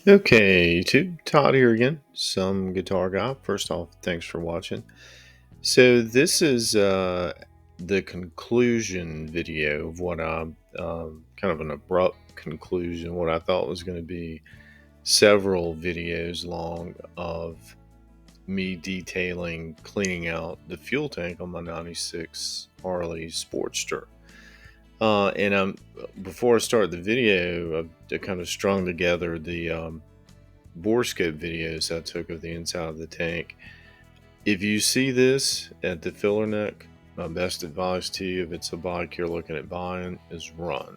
Okay, YouTube, Todd here again, some guitar guy. First off, thanks for watching. So this is the conclusion video of what kind of an abrupt conclusion, what I thought was going to be several videos long of me detailing cleaning out the fuel tank on my 96 Harley Sportster. And before I start the video, I kind of strung together the borescope videos I took of the inside of the tank. If you see this at the filler neck, my best advice to you, if it's a bike you're looking at buying, is run.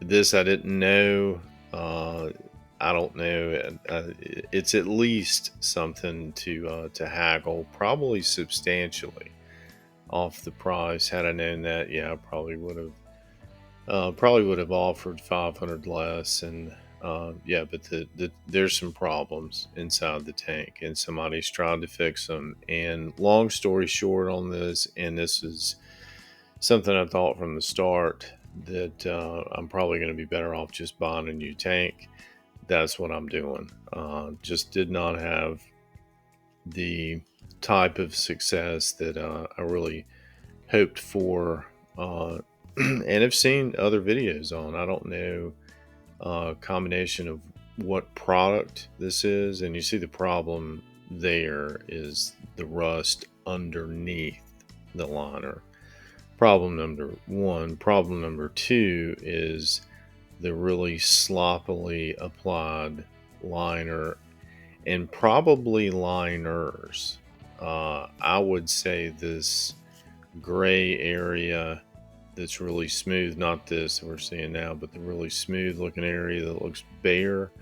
This I didn't know. I don't know. It's at least something to haggle, probably substantially off the price. Had I known that, yeah, I probably would have offered 500 less. And yeah, but there's some problems inside the tank, and somebody's tried to fix them. And long story short on this, and this is something I thought from the start, that I'm probably going to be better off just buying a new tank. That's what I'm doing. Just did not have the type of success that I really hoped for, and I've seen other videos on. I don't know combination of what product this is, and you see the problem there is the rust underneath the liner. Problem number one. Problem number two is the really sloppily applied liner, and probably liners. I would say this gray area that's really smooth, not this we're seeing now, but the really smooth looking area that looks bare.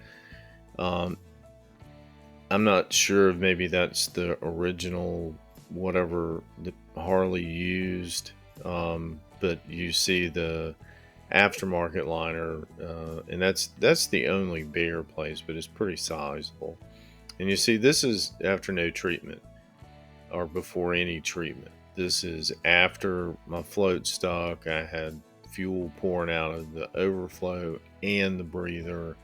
Um, I'm not sure if maybe that's the original whatever the Harley used, but you see the aftermarket liner, and that's the only bare place, but it's pretty sizable. And you see, this is after no treatment or before any treatment. This is after my float stuck. I had fuel pouring out of the overflow and the breather.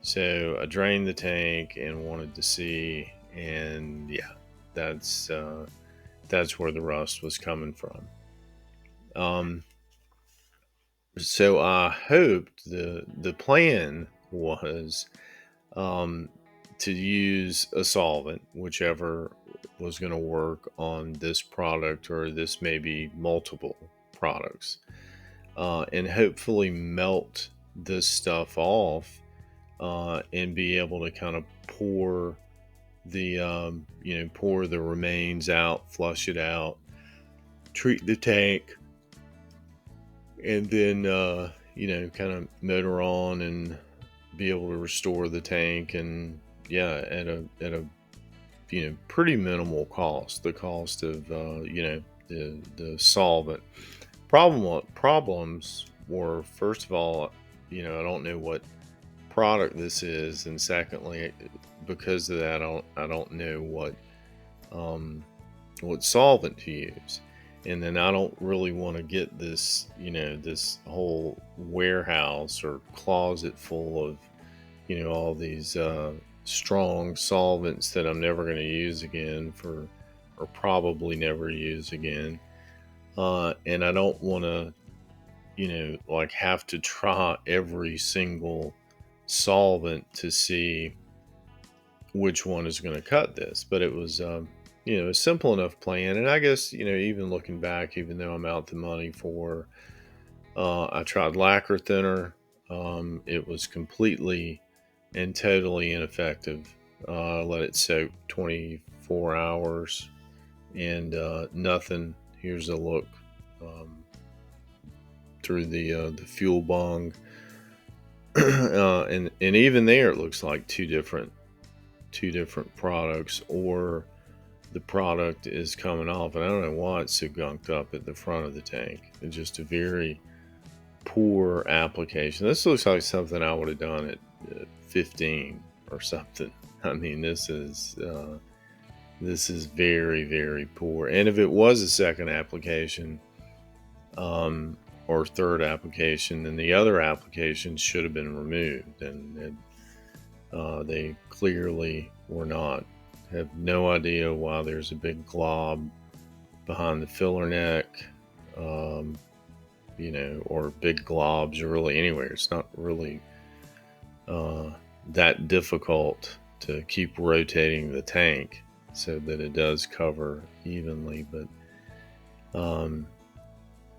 So I drained the tank and wanted to see, and yeah, that's where the rust was coming from. So I hoped the plan was um, to use a solvent, whichever was going to work on this product, or this may be multiple products, and hopefully melt this stuff off, and be able to kind of pour pour the remains out, flush it out, treat the tank, and then kind of motor on and be able to restore the tank. And yeah, at a pretty minimal cost, the cost of the solvent. Problems were, first of all, I don't know what product this is, and secondly, because of that, I don't know what solvent to use. And then I don't really want to get this this whole warehouse or closet full of all these strong solvents that I'm never going to use again, or probably never use again. And I don't want to like have to try every single solvent to see which one is going to cut this. But it was a simple enough plan. And I guess even looking back, even though I'm out the money for I tried lacquer thinner, it was completely and totally ineffective. Let it soak 24 hours and nothing. Here's a look through the fuel bung, and even there it looks like two different products, or the product is coming off. And I don't know why it's so gunked up at the front of the tank. It's just a very poor application. This looks like something I would have done at 15 or something. I mean, this is very, very poor. And if it was a second application, or third application, then the other applications should have been removed, and they clearly were not. Have no idea why there's a big glob behind the filler neck, um, or big globs really anywhere. It's not really that difficult to keep rotating the tank so that it does cover evenly, but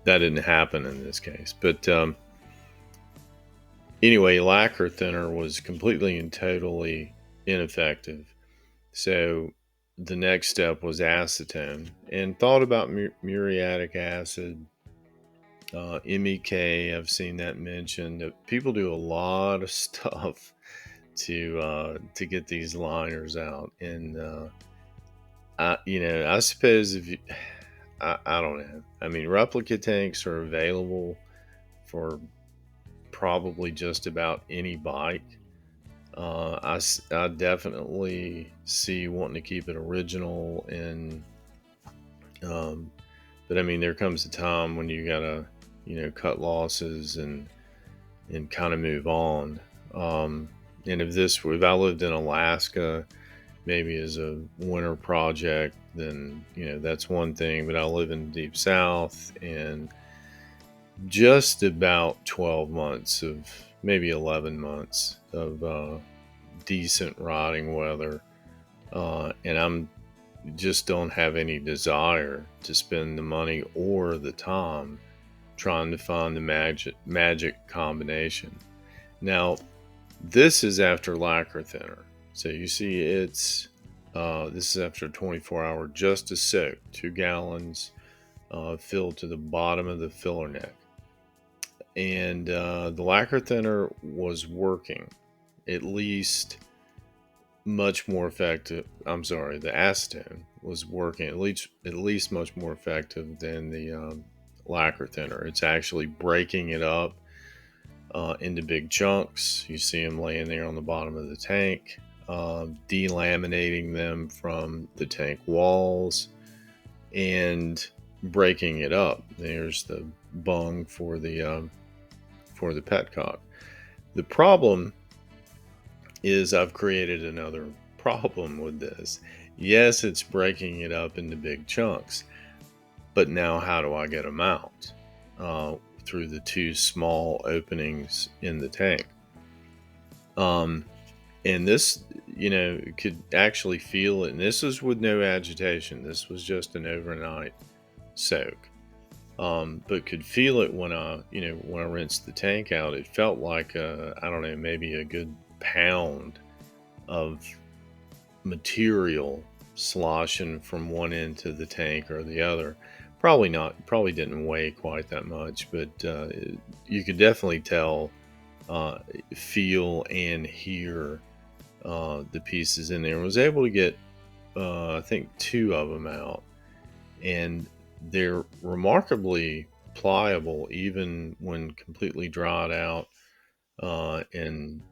that didn't happen in this case. But anyway, lacquer thinner was completely and totally ineffective. So the next step was acetone, and thought about muriatic acid, MEK. I've seen that mentioned. People do a lot of stuff to get these liners out, and I suppose if you, I don't know. I mean, replica tanks are available for probably just about any bike. I definitely see wanting to keep it original, and but I mean, there comes a time when you gotta, cut losses and kind of move on. And if I lived in Alaska, maybe as a winter project, then that's one thing. But I live in the deep South, and just about 12 months of maybe 11 months of decent riding weather, and I'm just don't have any desire to spend the money or the time trying to find the magic combination. Now, this is after lacquer thinner, so you see this is after a 24-hour just to soak, 2 gallons filled to the bottom of the filler neck, and the lacquer thinner was working, at least much more effective. I'm sorry, the acetone was working at least much more effective than the lacquer thinner. It's actually breaking it up into big chunks. You see them laying there on the bottom of the tank, delaminating them from the tank walls and breaking it up. There's the bung for the petcock. The problem is I've created another problem with this. Yes, it's breaking it up into big chunks, but now how do I get them out through the 2 small openings in the tank? And this, could actually feel it. And this is with no agitation. This was just an overnight soak. But could feel it when I rinsed the tank out. It felt like I don't know, maybe a good pound of material sloshing from one end to the tank or the other. Probably didn't weigh quite that much, but you could definitely tell, feel and hear the pieces in there. I was able to get I think 2 of them out, and they're remarkably pliable even when completely dried out, and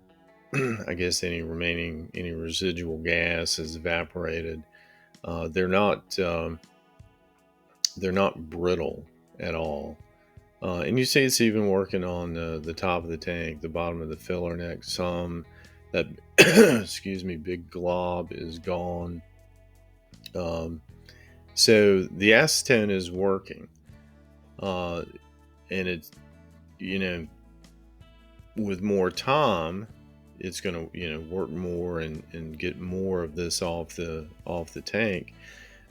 I guess any residual gas is evaporated. They're not brittle at all. And you see it's even working on the top of the tank, the bottom of the filler neck. Some that excuse me, big glob is gone. So the acetone is working, and it's, with more time, it's going to work more and get more of this off the tank.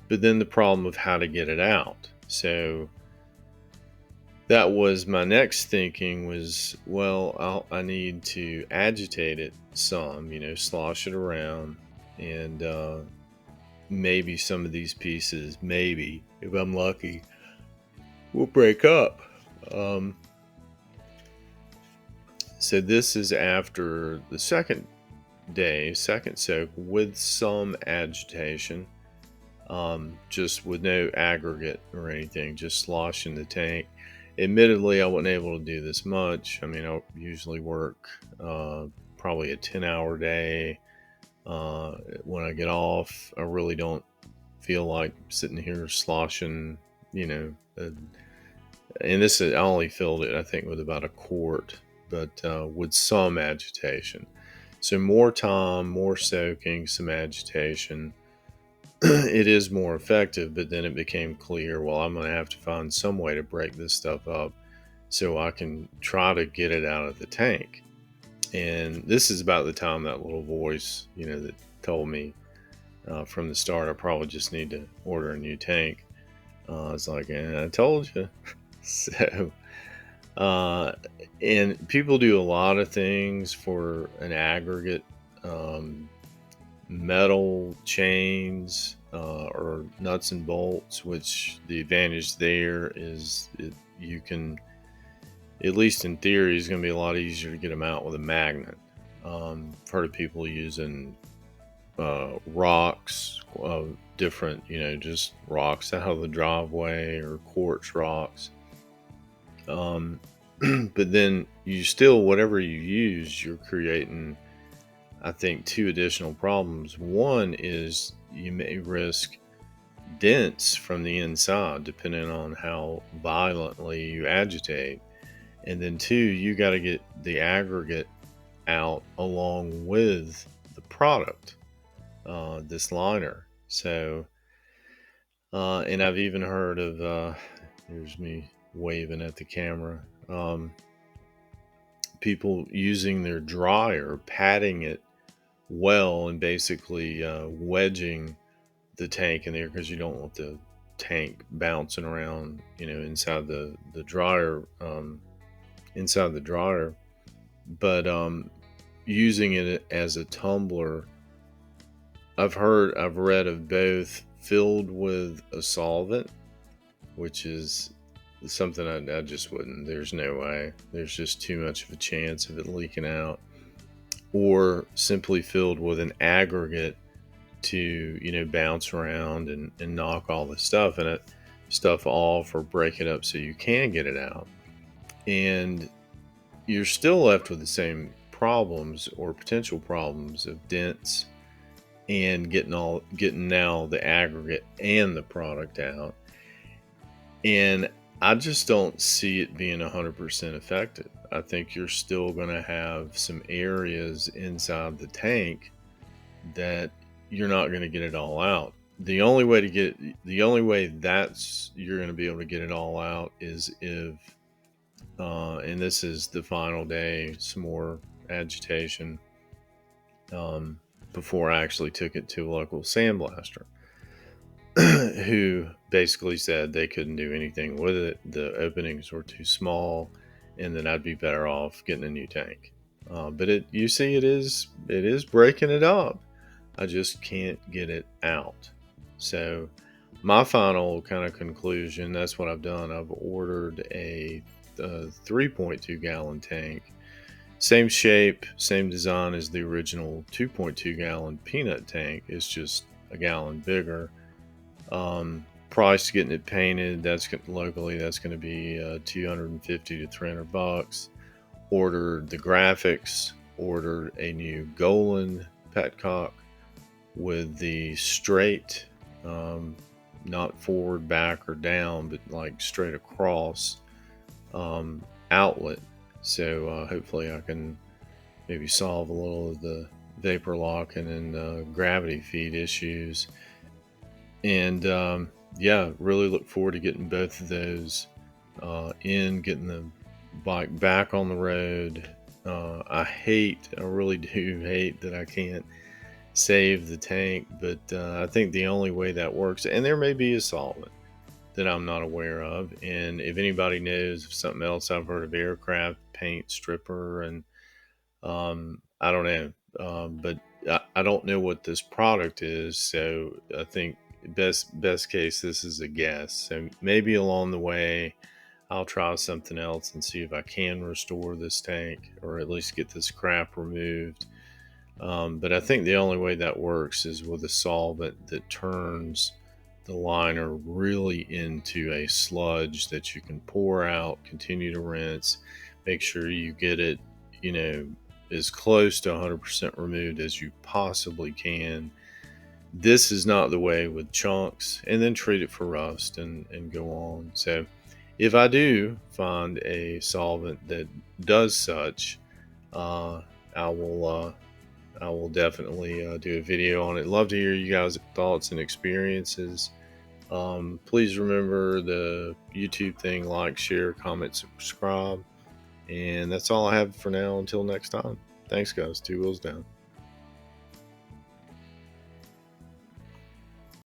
But then the problem of how to get it out. So that was my next thinking was, well, I need to agitate it some, slosh it around, and maybe some of these pieces, maybe if I'm lucky, will break up. So this is after the second soak with some agitation, just with no aggregate or anything, just sloshing the tank. Admittedly, I wasn't able to do this much. I mean, I usually work probably a 10-hour day. When I get off, I really don't feel like sitting here sloshing, And this is, I only filled it, I think, with about a quart, but with some agitation. So more time, more soaking, some agitation. It is more effective, but then it became clear, well, I'm going to have to find some way to break this stuff up so I can try to get it out of the tank. And this is about the time that little voice, that told me from the start I probably just need to order a new tank. I was like, I told you. So, uh, and people do a lot of things for an aggregate. Metal chains or nuts and bolts, which the advantage there is you can, at least in theory, it's going to be a lot easier to get them out with a magnet. I've heard of people using rocks, different, just rocks out of the driveway or quartz rocks. But then you still, whatever you use, you're creating, I think, two additional problems. One is you may risk dents from the inside, depending on how violently you agitate. And then two, you got to get the aggregate out along with the product, this liner. So, and I've even heard of, here's me waving at the camera, people using their dryer, patting it well, and basically wedging the tank in there, because you don't want the tank bouncing around, inside the dryer, but using it as a tumbler. I've read of both filled with a solvent, which is something I just wouldn't, there's no way, there's just too much of a chance of it leaking out, or simply filled with an aggregate to, bounce around and knock all the stuff off, or break it up so you can get it out. And you're still left with the same problems or potential problems of dents, and getting now the aggregate and the product out. And I just don't see it being 100% effective. I think you're still going to have some areas inside the tank that you're not going to get it all out. The only way that's you're going to be able to get it all out is if, and this is the final day, some more agitation, before I actually took it to a local sandblaster, who basically said they couldn't do anything with it. The openings were too small, and then I'd be better off getting a new tank. But you see, it is breaking it up. I just can't get it out. So my final kind of conclusion, that's what I've done. I've ordered a 3.2 gallon tank. Same shape, same design as the original 2.2 gallon peanut tank. It's just a gallon bigger. Price getting it painted, locally, that's going to be $250 to $300. Ordered the graphics, ordered a new Golan petcock with the straight, not forward, back, or down, but like straight across, outlet. So hopefully I can maybe solve a little of the vapor locking and gravity feed issues. And really look forward to getting both of those getting the bike back on the road. I really do hate that I can't save the tank, but I think the only way that works, and there may be a solvent that I'm not aware of, and if anybody knows of something else, I've heard of aircraft paint stripper, and I don't know, but I don't know what this product is, so I think best case, this is a guess. So maybe along the way I'll try something else and see if I can restore this tank, or at least get this crap removed. But I think the only way that works is with a solvent that turns the liner really into a sludge that you can pour out, continue to rinse, make sure you get it, as close to 100% removed as you possibly can. This is not the way with chunks, and then treat it for rust and go on. So If I do find a solvent that does such, uh, I will I will definitely do a video on it. Love to hear you guys' thoughts and experiences. Please remember the YouTube thing: like, share, comment, subscribe. And that's all I have for now. Until next time. Thanks, guys. Two wheels down.